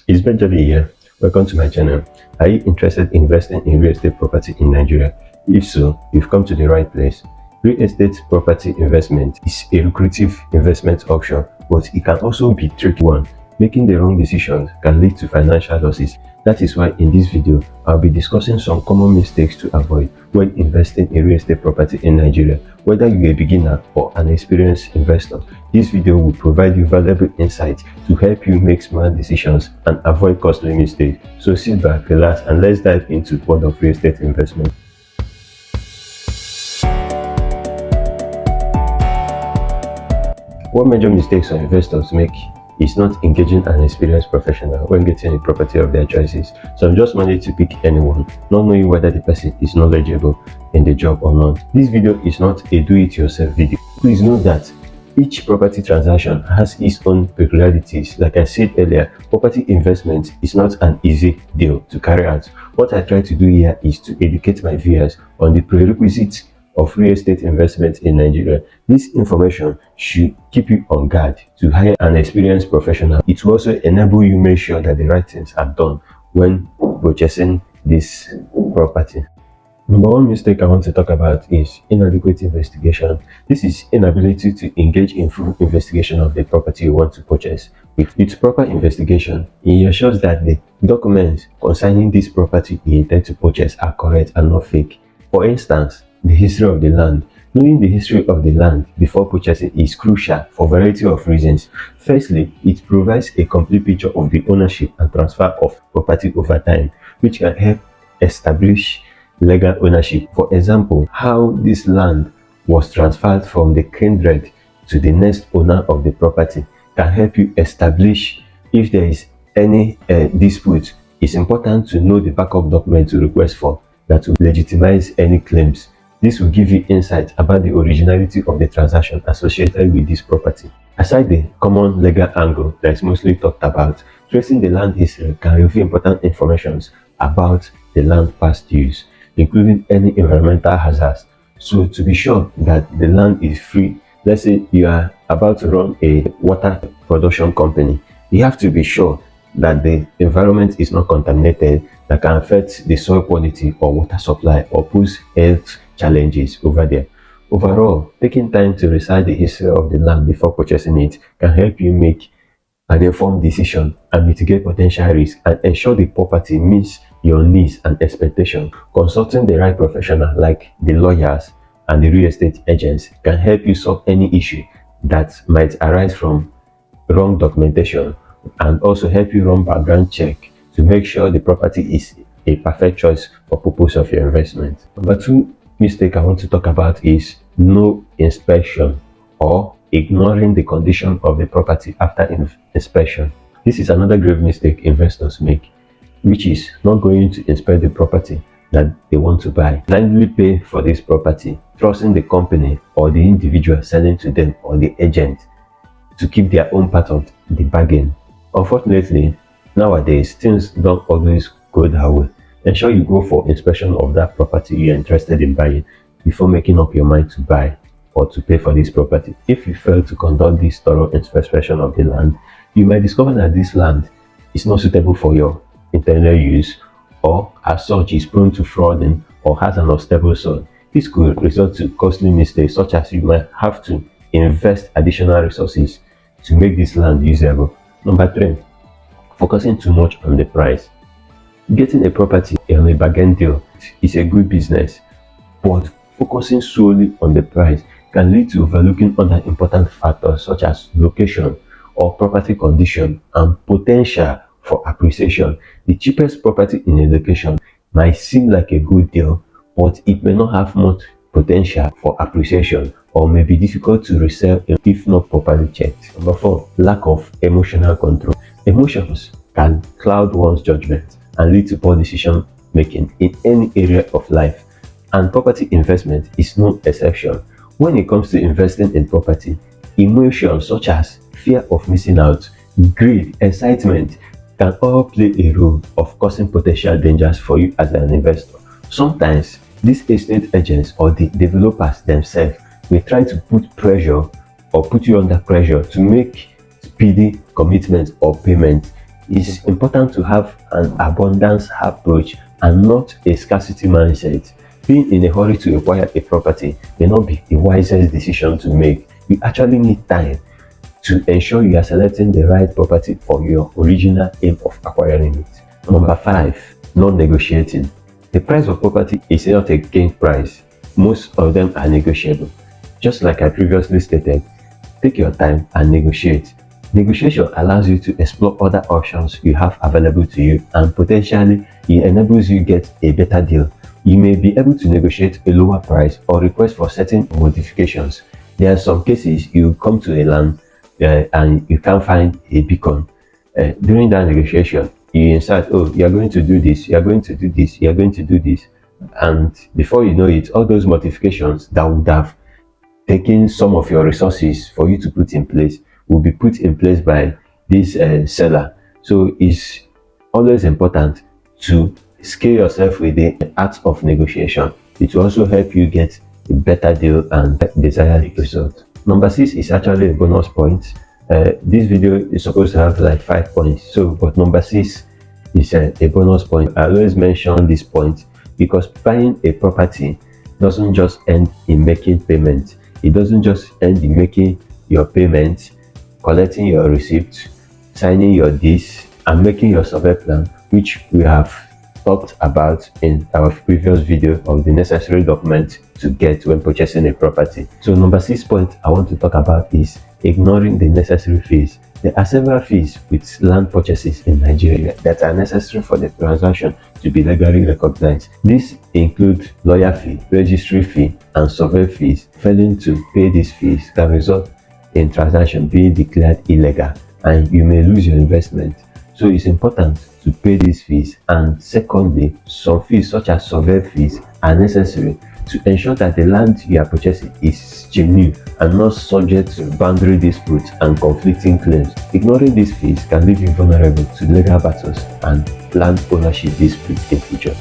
It's Benjamin here. Welcome to my channel. Are you interested in investing in real estate property in Nigeria? If so, you've come to the right place. Real estate property investment is a lucrative investment option, but it can also be a tricky one. Making the wrong decisions can lead to financial losses. That is why in this video, I'll be discussing some common mistakes to avoid when investing in real estate property in Nigeria. Whether you're a beginner or an experienced investor, this video will provide you valuable insights to help you make smart decisions and avoid costly mistakes. So sit back, relax, and let's dive into the world of real estate investment. One major mistake some investors make is not engaging an experienced professional when getting a property of their choices. Some just manage to pick anyone, not knowing whether the person is knowledgeable in the job or not. This video is not a do-it-yourself video. Please note that each property transaction has its own peculiarities. Like I said earlier, property investment is not an easy deal to carry out. What I try to do here is to educate my viewers on the prerequisites of real estate investment in Nigeria. This information should keep you on guard to hire an experienced professional. It will also enable you make sure that the right things are done when purchasing this property. Number one mistake I want to talk about is inadequate investigation. This is inability to engage in full investigation of the property you want to purchase. With proper investigation, it ensures that the documents concerning this property you intend to purchase are correct and not fake. For instance, the history of the land. Knowing the history of the land before purchasing is crucial for a variety of reasons. Firstly, it provides a complete picture of the ownership and transfer of property over time, which can help establish legal ownership. For example, how this land was transferred from the kindred to the next owner of the property can help you establish if there is any dispute. It's important to know the backup document to request for that will legitimize any claims. This will give you insight about the originality of the transaction associated with this property. Aside the common legal angle that is mostly talked about, tracing the land history can reveal important information about the land past use, including any environmental hazards. So to be sure that the land is free, let's say you are about to run a water production company, you have to be sure that the environment is not contaminated that can affect the soil quality or water supply or pose health challenges over there. Overall, taking time to research the history of the land before purchasing it can help you make an informed decision and mitigate potential risks and ensure the property meets your needs and expectations. Consulting the right professional like the lawyers and the real estate agents can help you solve any issue that might arise from wrong documentation and also help you run background check to make sure the property is a perfect choice for purpose of your investment. Number two mistake I want to talk about is no inspection or ignoring the condition of the property after inspection. This is another grave mistake investors make, which is not going to inspect the property that they want to buy. Blindly pay for this property, trusting the company or the individual selling to them or the agent to keep their own part of the bargain. Unfortunately, nowadays things don't always go that way. Ensure you go for inspection of that property you're interested in buying before making up your mind to buy or to pay for this property. If you fail to conduct this thorough inspection of the land, you might discover that this land is not suitable for your intended use or as such is prone to frauding or has an unstable soil. This could result to costly mistakes such as you might have to invest additional resources to make this land usable. Number three, focusing too much on the price. Getting a property on a bargain deal is a good business, but focusing solely on the price can lead to overlooking other important factors such as location or property condition and potential for appreciation. The cheapest property in a location might seem like a good deal, but it may not have much potential for appreciation or may be difficult to resell if not properly checked. Number four, lack of emotional control. Emotions can cloud one's judgment and lead to poor decision making in any area of life, and property investment is no exception. When it comes to investing in property, emotions such as fear of missing out, greed, excitement can all play a role of causing potential dangers for you as an investor. Sometimes these estate agents or the developers themselves may try to put pressure or put you under pressure to make speedy commitments or payments It's important to have an abundance approach and not a scarcity mindset. Being in a hurry to acquire a property may not be the wisest decision to make. You actually need time to ensure you are selecting the right property for your original aim of acquiring it. Number 5, non-negotiating. The price of property is not a game price. Most of them are negotiable. Just like I previously stated, take your time and negotiate. Negotiation allows you to explore other options you have available to you, and potentially it enables you get a better deal. You may be able to negotiate a lower price or request for certain modifications. There are some cases you come to a land and you can't find a beacon. During that negotiation, you insert, oh, you're going to do this, you're going to do this, you're going to do this. And before you know it, all those modifications that would have taken some of your resources for you to put in place will be put in place by this seller. So it's always important to scale yourself with the art of negotiation. It will also help you get a better deal and desired result. Number 6 is actually a bonus point. This video is supposed to have like 5 points, but number 6 is a bonus point. I always mention this point because buying a property doesn't just end in making payments. It doesn't just end in making your payments, collecting your receipts, signing your deeds, and making your survey plan, which we have talked about in our previous video of the necessary documents to get when purchasing a property. So number 6 point I want to talk about is ignoring the necessary fees. There are several fees with land purchases in Nigeria that are necessary for the transaction to be legally recognized. These include lawyer fee, registry fee, and survey fees. Failing to pay these fees can result in transaction being declared illegal and you may lose your investment. So it's important to pay these fees. And secondly, some fees such as survey fees are necessary to ensure that the land you are purchasing is genuine and not subject to boundary disputes and conflicting claims. Ignoring these fees can leave you vulnerable to legal battles and land ownership disputes in future.